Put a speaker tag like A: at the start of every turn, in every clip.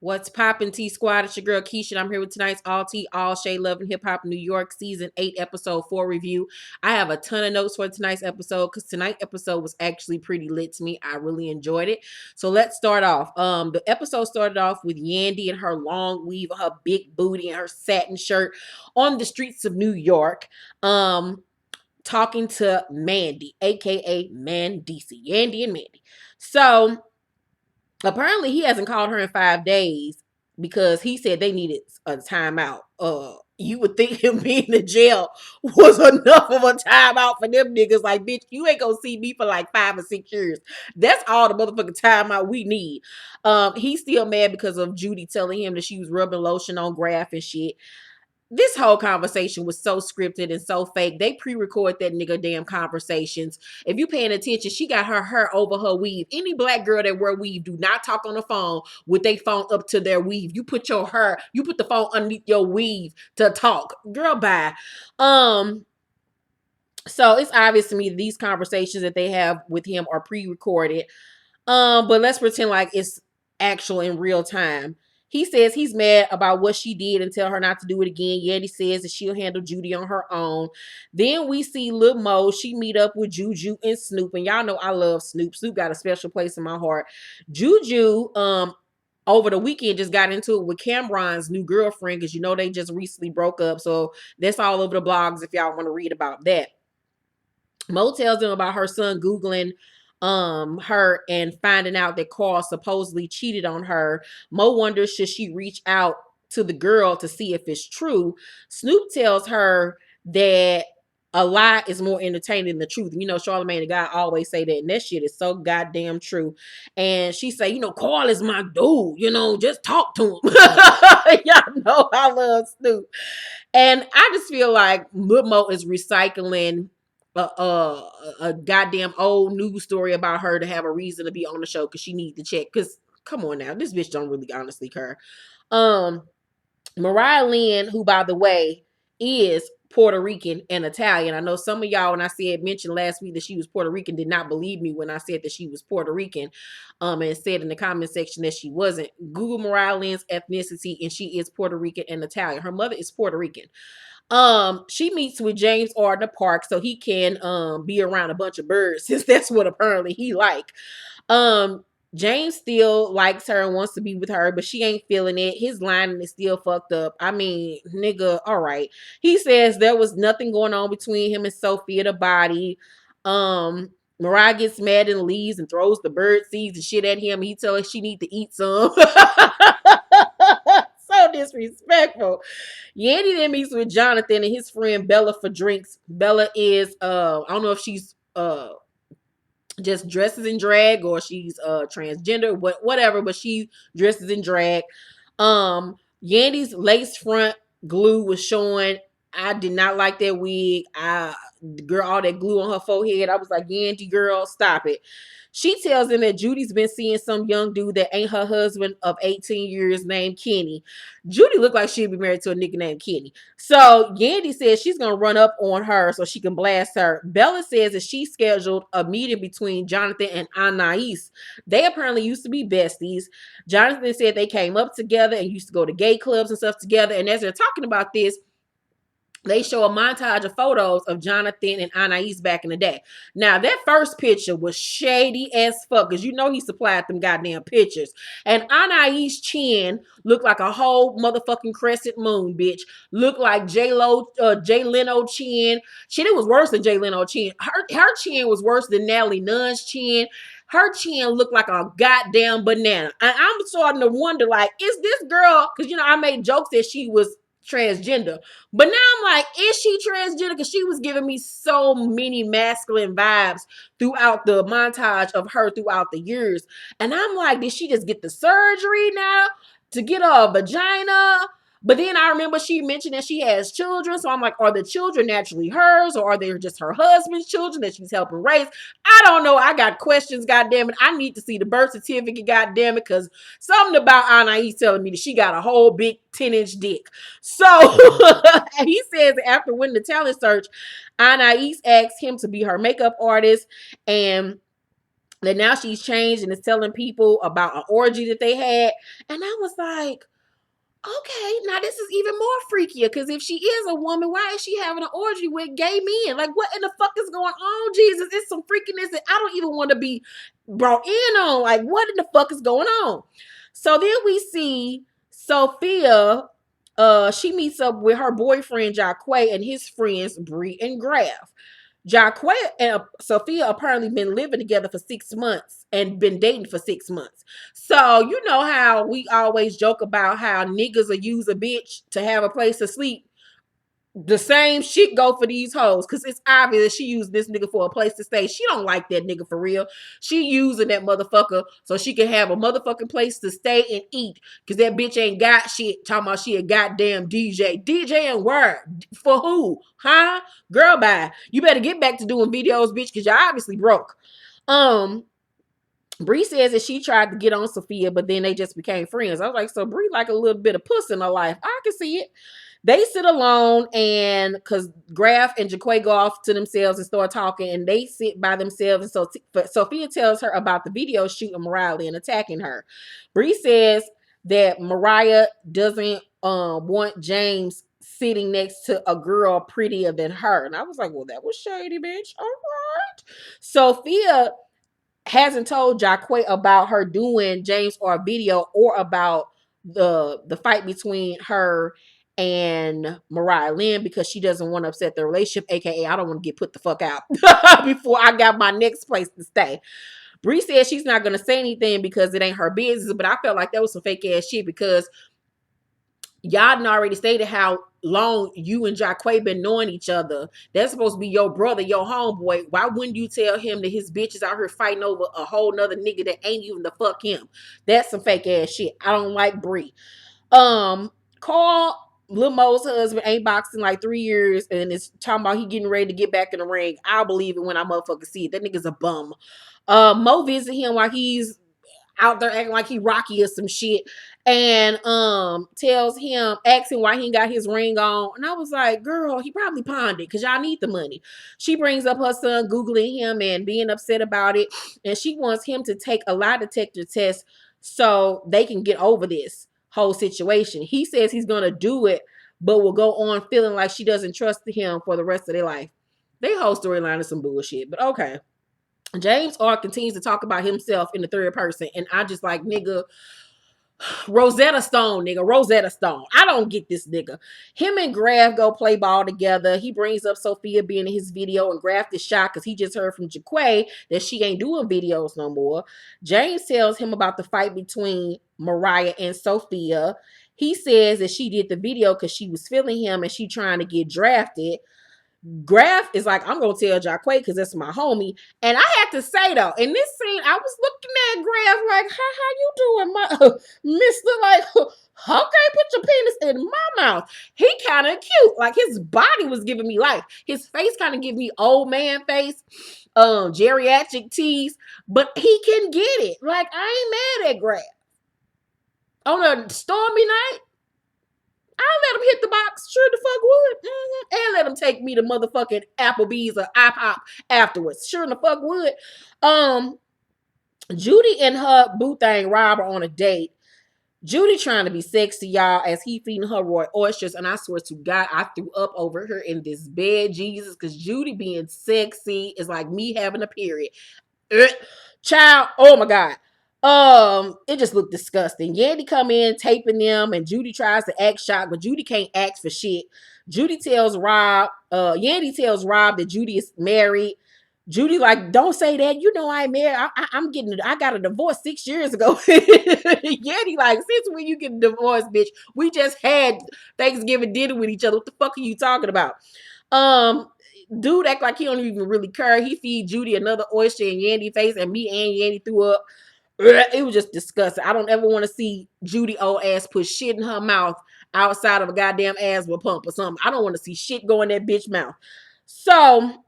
A: What's poppin', T Squad? It's your girl Keisha. And I'm here with tonight's All Tea, All Shade Love and Hip Hop New York Season 8 Episode 4 review. I have a ton of notes for tonight's episode because tonight's episode was actually pretty lit to me. I really enjoyed it. So let's start off. The episode started off with Yandy and her long weave, her big booty, and her satin shirt on the streets of New York. Talking to Mandy, aka Mendeecees, Yandy and Mendy. So apparently he hasn't called her in 5 days because he said they needed a timeout. You would think him being in jail was enough of a timeout for them niggas. Like, bitch, you ain't gonna see me for like 5 or 6 years. That's all the motherfucking timeout we need. He's still mad because of Judy telling him that she was rubbing lotion on Graf and shit. This whole conversation was so scripted and so fake. They pre-record that nigga damn conversations. If you paying attention, she got her hair over her weave. Any black girl that wear weave do not talk on the phone with their phone up to their weave. You put your hair, you put the phone underneath your weave to talk. Girl, bye. So it's obvious to me that these conversations that they have with him are pre-recorded. But let's pretend like it's actual in real time. He says he's mad about what she did and tell her not to do it again. Yandy says that she'll handle Judy on her own. Then we see Lil Mo. She meet up with Juju and Snoop. And y'all know I love Snoop. Snoop got a special place in my heart. Juju, over the weekend just got into it with Cameron's new girlfriend because you know they just recently broke up. So that's all over the blogs if y'all want to read about that. Mo tells them about her son Googling her and finding out that Carl supposedly cheated on her. Mo wonders should she reach out to the girl to see if it's true. Snoop tells her that a lie is more entertaining than the truth. You know, Charlamagne the guy always say that, and that shit is so goddamn true. And she say, you know, Carl is my dude. You know, just talk to him. Y'all know I love Snoop, and I just feel like Lil Mo is recycling a goddamn old news story about her to have a reason to be on the show because she needs to check. Because come on now, this bitch don't really honestly care. Mariahlynn, who by the way is Puerto Rican and Italian. I know some of y'all, when I mentioned last week that she was Puerto Rican, did not believe me when I said that she was Puerto Rican. And said in the comment section that she wasn't. Google Mariahlynn's ethnicity, and she is Puerto Rican and Italian. Her mother is Puerto Rican. She meets with James R in the park so he can be around a bunch of birds since that's what apparently he like. James still likes her and wants to be with her, but she ain't feeling it. His lining is still fucked up. I mean, nigga, all right. He says there was nothing going on between him and Sophia the body. Mariah gets mad and leaves and throws the bird seeds and shit at him. He tells her she need to eat some. So disrespectful. Yandy then meets with Jonathan and his friend Bella for drinks. Bella is I don't know if she's just dresses in drag or she's transgender, whatever, but she dresses in drag. Yandy's lace front glue was showing. I did not like that wig. Girl, all that glue on her forehead. I was like, Yandy, girl, stop it. She tells him that Judy's been seeing some young dude that ain't her husband of 18 years named Kenny. Judy looked like she'd be married to a nigga named Kenny. So Yandy says she's going to run up on her so she can blast her. Bella says that she scheduled a meeting between Jonathan and Anais. They apparently used to be besties. Jonathan said they came up together and used to go to gay clubs and stuff together. And as they're talking about this, they show a montage of photos of Jonathan and Anais back in the day. Now, that first picture was shady as fuck, because you know he supplied them goddamn pictures. And Anais' chin looked like a whole motherfucking crescent moon, bitch. Looked like Jay Leno chin. Shit, it was worse than Jay Leno chin. Her chin was worse than Natalie Nunn's chin. Her chin looked like a goddamn banana. And I'm starting to wonder, like, is this girl, because, you know, I made jokes that she was transgender, but now I'm like, is she transgender? Because she was giving me so many masculine vibes throughout the montage of her throughout the years, and I'm like, did she just get the surgery now to get a vagina? But then I remember she mentioned that she has children, so I'm like, are the children naturally hers, or are they just her husband's children that she's helping raise? I don't know. I got questions, goddamn it. I need to see the birth certificate, goddamn it, because something about Anais telling me that she got a whole big 10-inch dick. So he says after winning the talent search, Anais asked him to be her makeup artist, and that now she's changed and is telling people about an orgy that they had. And I was like, okay, now this is even more freakier, because if she is a woman, why is she having an orgy with gay men? Like, what in the fuck is going on? Jesus, it's some freakiness that I don't even want to be brought in on. Like, what in the fuck is going on? So then we see Sophia. She meets up with her boyfriend Jacquay and his friends Bree and Graf. Jacquay and Sophia apparently been living together for 6 months and been dating for 6 months. So you know how we always joke about how niggas will use a bitch to have a place to sleep. The same shit go for these hoes, because it's obvious she used this nigga for a place to stay. She don't like that nigga for real. She using that motherfucker so she can have a motherfucking place to stay and eat, because that bitch ain't got shit. Talking about she a goddamn DJ and word for who? Huh? Girl, bye. You better get back to doing videos, bitch, because you're obviously broke. Bree says that she tried to get on Sophia, but then they just became friends. I was like, so Bree like a little bit of puss in her life. I can see it. They sit alone, and because Graf and Jacquay go off to themselves and start talking, and they sit by themselves. And so Sophia tells her about the video shoot of Mariahlynn attacking her. Bree says that Mariah doesn't want James sitting next to a girl prettier than her. And I was like, well, that was shady, bitch. All right. Sophia hasn't told Jacquay about her doing James or a video, or about the fight between her and Mariahlynn, because she doesn't want to upset their relationship, aka I don't want to get put the fuck out before I got my next place to stay. Bree said she's not gonna say anything because it ain't her business, but I felt like that was some fake ass shit, because y'all done already stated how long you and Jacquay been knowing each other. That's supposed to be your brother, your homeboy. Why wouldn't you tell him that his bitch is out here fighting over a whole nother nigga that ain't even the fuck him? That's some fake ass shit. I don't like Bree. Carl, Lil Mo's husband, ain't boxing like 3 years, and it's talking about he getting ready to get back in the ring. I'll believe it when I motherfucker see it. That nigga's a bum. Mo visit him while he's out there acting like he Rocky or some shit, and tells him, asking why he ain't got his ring on. And I was like, girl, he probably pawned it because y'all need the money. She brings up her son googling him and being upset about it, and she wants him to take a lie detector test so they can get over this whole situation. He says he's gonna do it, but will go on feeling like she doesn't trust him for the rest of their life. Their whole storyline is some bullshit, but okay. James R continues to talk about himself in the third person, and I just like, nigga, Rosetta Stone, nigga, Rosetta Stone. I don't get this nigga. Him and Graf go play ball together. He brings up Sophia being in his video, and Graf is shocked because he just heard from Jacquay that she ain't doing videos no more. James tells him about the fight between Mariah and Sophia. He says that she did the video because she was feeling him and she trying to get drafted. Graf is like, I'm gonna tell Jacquay because that's my homie. And I had to say though, in this scene, I was looking at Graf like, how you doing, my mister? Like, okay, put your penis in my mouth. He kind of cute. Like, his body was giving me life. His face kind of give me old man face, geriatric tease, but he can get it. Like, I ain't mad at Graf. On a stormy night, I'll let him hit the box. Sure the fuck would. And let him take me to motherfucking Applebee's or IHOP afterwards. Sure the fuck would. Judy and her boo thing Rob are on a date. Judy trying to be sexy, y'all, as he feeding her raw oysters. And I swear to God, I threw up over her in this bed, Jesus, because Judy being sexy is like me having a period. Child, oh my God. It just looked disgusting. Yandy come in taping them, and Judy tries to act shocked, but Judy can't act for shit. Judy tells Rob, Yandy tells Rob that Judy is married. Judy like, don't say that. You know I ain't married. I got a divorce 6 years ago. Yandy like, since when you get a divorce, bitch? We just had Thanksgiving dinner with each other. What the fuck are you talking about? Dude act like he don't even really care. He feed Judy another oyster in Yandy face, and me and Yandy threw up. It was just disgusting. I don't ever want to see Judy old ass put shit in her mouth outside of a goddamn asthma pump or something. I don't want to see shit go in that bitch mouth. So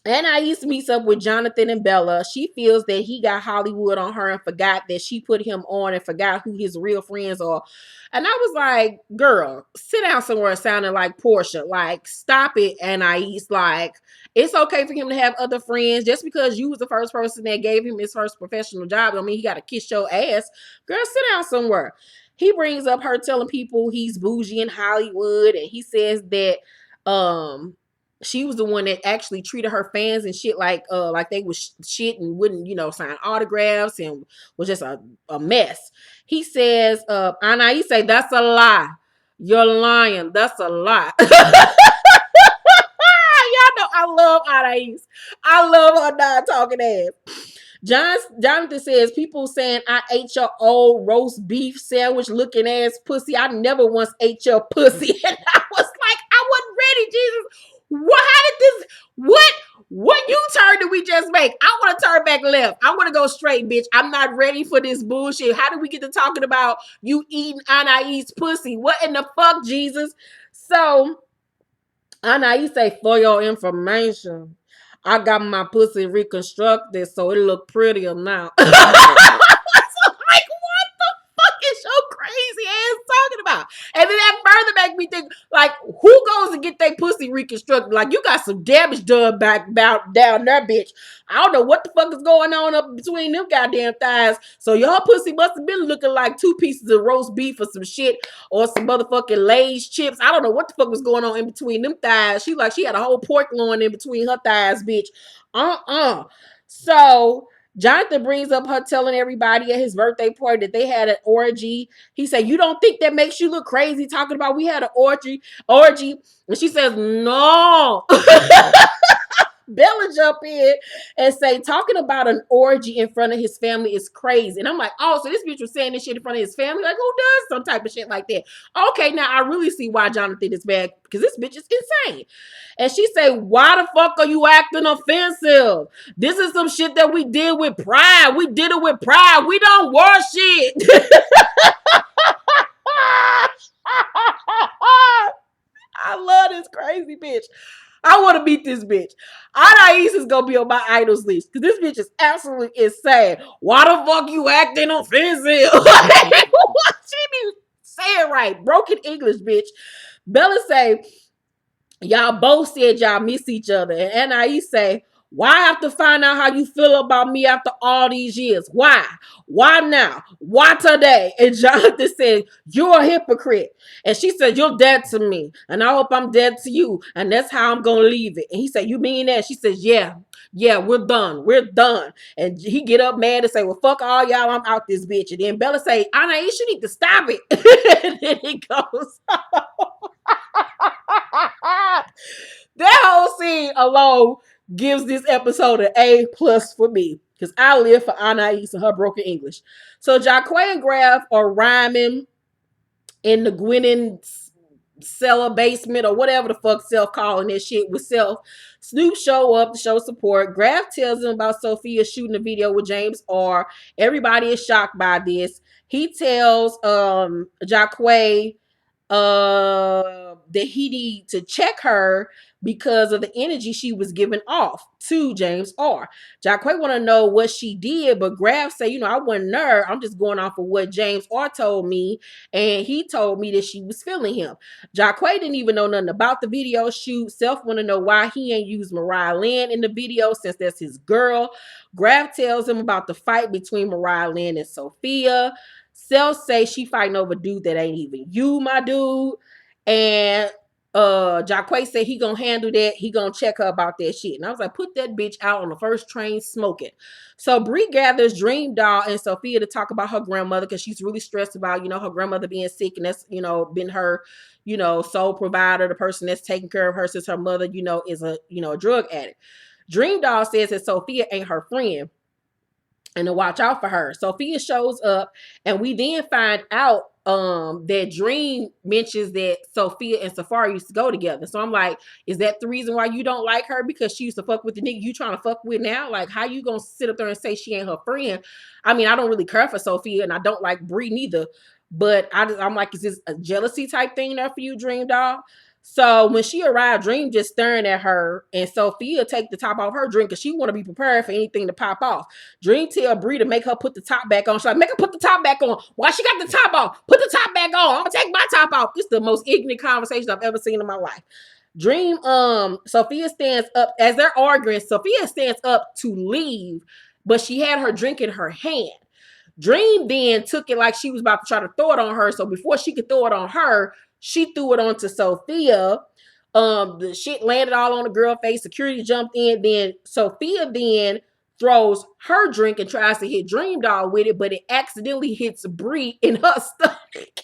A: Anais meets up with Jonathan and Bella. She feels that he got Hollywood on her and forgot that she put him on and forgot who his real friends are. And I was like, girl, sit down somewhere sounding like Portia. Like, stop it, Anais. Like, it's okay for him to have other friends. Just because you was the first person that gave him his first professional job, I mean, he got to kiss your ass. Girl, sit down somewhere. He brings up her telling people he's bougie in Hollywood, and he says that she was the one that actually treated her fans and shit like they was shit and wouldn't, sign autographs and was just a mess. He says, Anais say, that's a lie. You're lying. That's a lie. Y'all know I love Anais. I love her non-talking ass. Jonathan says, people saying I ate your old roast beef sandwich looking ass pussy. I never once ate your pussy. And I was like, I wasn't ready, Jesus. What U-turn did we just make? I want to turn back left. I want to go straight, bitch. I'm not ready for this bullshit. How did we get to talking about you eating Anais pussy? What in the fuck, Jesus? So Anais say, for your information, I got my pussy reconstructed so it look prettier now. Like, what the fuck is your crazy ass talking about? And then that further make me think, like, who goes to get their pussy reconstructed? Like, you got some damage done down there, bitch. I don't know what the fuck is going on up between them goddamn thighs. So your pussy must have been looking like 2 pieces of roast beef or some shit or some motherfucking Lay's chips. I don't know what the fuck was going on in between them thighs. She had a whole pork loin in between her thighs, bitch. So Jonathan brings up her telling everybody at his birthday party that they had an orgy. He said, you don't think that makes you look crazy talking about we had an orgy? And she says, no. Bella jump in and say, talking about an orgy in front of his family is crazy. And I'm like, oh, so this bitch was saying this shit in front of his family? Like, who does some type of shit like that? Okay, now I really see why Jonathan is bad, because this bitch is insane. And she say, why the fuck are you acting offensive? This is some shit that we did with pride. We did it with pride. We don't wash it. I love this crazy bitch. I want to meet this bitch. Anais is going to be on my idols list because this bitch is absolutely insane. Why the fuck you acting offensive? She be saying right. Broken English, bitch. Bella say, y'all both said y'all miss each other. And Anais say, why have to find out how you feel about me after all these years? Why? Why now? Why today? And Jonathan said, you're a hypocrite. And she said, you're dead to me. And I hope I'm dead to you. And that's how I'm going to leave it. And he said, you mean that? She says, yeah, we're done. We're done. And he get up mad and say, well, fuck all y'all. I'm out this bitch. And then Bella say, Anais, you need to stop it. And then he goes, that whole scene alone gives this episode an A+ for me because I live for Anais and her broken English. So Jaquay and Graf are rhyming in the Gwinnett cellar basement or whatever the fuck Self calling that shit with Self. Snoop show up to show support. Graf tells him about Sophia shooting a video with James R. Everybody is shocked by this. He tells Jaquay that he need to check her because of the energy she was giving off to James R. Jaquay want to know what she did, but Graf say, I wasn't there. I'm just going off of what James R told me, and he told me that she was feeling him. Jaquay didn't even know nothing about the video shoot. Self want to know why he ain't used Mariahlynn in the video since that's his girl. Graf tells him about the fight between Mariahlynn and Sophia. Self say she fighting over dude that ain't even you, my dude. And Jaquay said he gonna handle that. He gonna check her about that shit. And I was like, put that bitch out on the first train smoking. So Bree gathers Dream Doll and Sophia to talk about her grandmother because she's really stressed about, her grandmother being sick, and that's, been her, sole provider, the person that's taking care of her since her mother, is a, a drug addict. Dream Doll says that Sophia ain't her friend and to watch out for her. Sophia shows up, and we then find out that Dream mentions that Sophia and Safari used to go together. So I'm like, is that the reason why you don't like her? Because she used to fuck with the nigga you trying to fuck with now? Like, how you gonna sit up there and say she ain't her friend? I mean, I don't really care for Sophia, and I don't like Bree neither. But I'm like, is this a jealousy type thing there for you, Dream Doll? So when she arrived, Dream just staring at her, and Sophia take the top off her drink because she want to be prepared for anything to pop off. Dream tell Bree to make her put the top back on. She's like, make her put the top back on. Why she got the top off? Put the top back on. I'm gonna take my top off. This is the most ignorant conversation I've ever seen in my life. Dream, Sophia stands up as they're arguing. Sophia stands up to leave, but she had her drink in her hand. Dream then took it like she was about to try to throw it on her. So before she could throw it on her, she threw it onto Sophia. The shit landed all on the girl face. Security jumped in. Then Sophia then throws her drink and tries to hit Dream Doll with it, but it accidentally hits Bree in her stomach.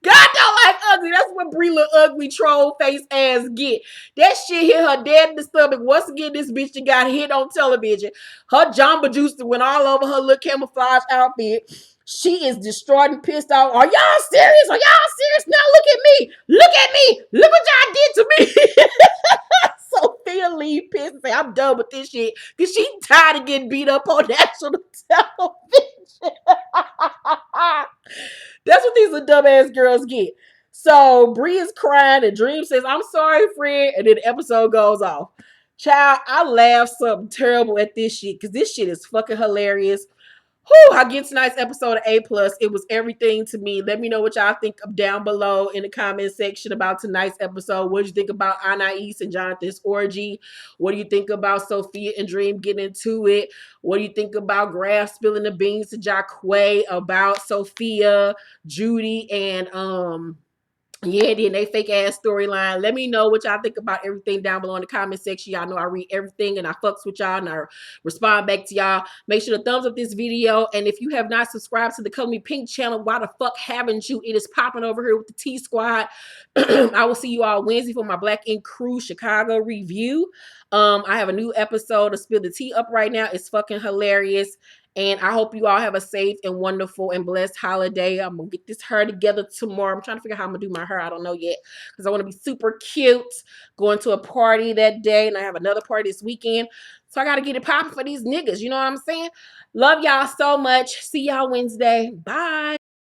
A: God don't like ugly. That's what Bree little ugly troll face ass get. That shit hit her dead in the stomach. Once again, this bitch got hit on television. Her Jamba Juice went all over her little camouflage outfit. She is distraught and pissed off. Are y'all serious? Are y'all serious? Now look at me. Look at me. Look what y'all did to me. Sophia leave pissed and say, I'm done with this shit. Because she tired of getting beat up on national television. That's what these dumbass girls get. So Bree is crying and Dream says, I'm sorry, Fred. And then the episode goes off. Child, I laughed something terrible at this shit because this shit is fucking hilarious. Whew, I get tonight's episode of A+. It was everything to me. Let me know what y'all think of down below in the comment section about tonight's episode. What do you think about Anais and Jonathan's orgy? What do you think about Sophia and Dream getting into it? What do you think about Graf spilling the beans to Jacquay about Sophia, Judy, and Yandy and they fake ass storyline? Let me know what y'all think about everything down below in the comment section. Y'all know I read everything and I fucks with y'all and I respond back to y'all. Make sure to thumbs up this video. And if you have not subscribed to the Color Me Pink channel, why the fuck haven't you? It is popping over here with the T Squad. I will see you all Wednesday for my Black Ink Crew Chicago review. I have a new episode of Spill the Tea up right now. It's fucking hilarious. And I hope you all have a safe and wonderful and blessed holiday. I'm going to get this hair together tomorrow. I'm trying to figure out how I'm going to do my hair. I don't know yet because I want to be super cute. Going to a party that day and I have another party this weekend. So I got to get it popping for these niggas. You know what I'm saying? Love y'all so much. See y'all Wednesday. Bye.